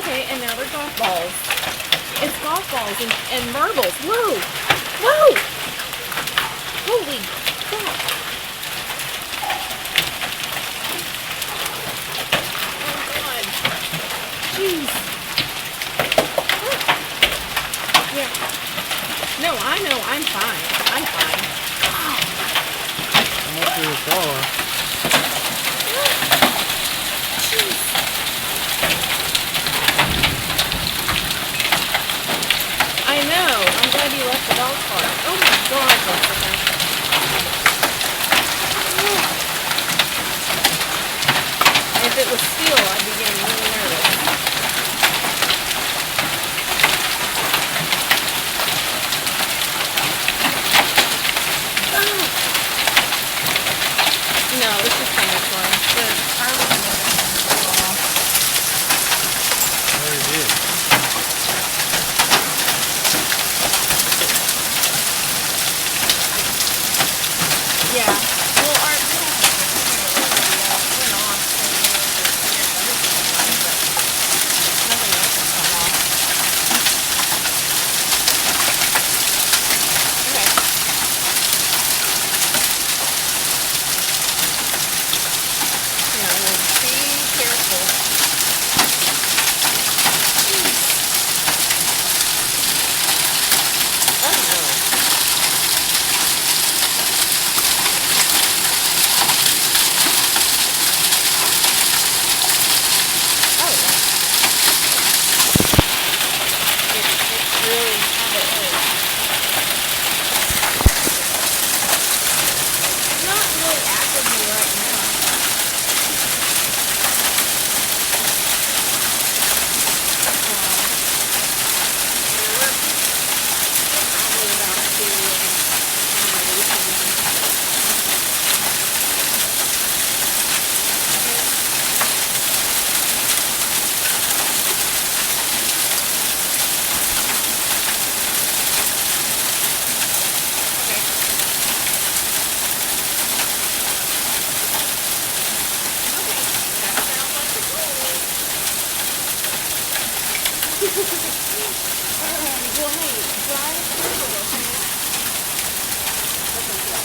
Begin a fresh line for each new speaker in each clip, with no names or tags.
Okay, and now they're golf balls. It's golf balls and marbles. Whoa! Whoa! Holy crap! Oh God! Jeez! Yeah. No, I know. I'm fine. I'm fine.
Not your car.
Jeez. I know. I'm glad you left the dog cart. Oh my God, Jessica. If it was steel, I'd be getting really nervous. No, it's just kind of fun. The car was
Very good.
yeah. Well, our went off. Nothing else has come off. Okay. Yeah, well, be careful. Oh no. Oh yeah. It's really how it is. Not really actively right now. We're probably about to release again. Okay. Okay. That sounds like a goal. Alright, well hey, drive careful, okay? Okay, good.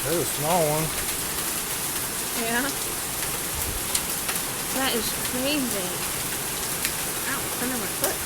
There's a small one.
Yeah. That is crazy. Ow, it's under my foot.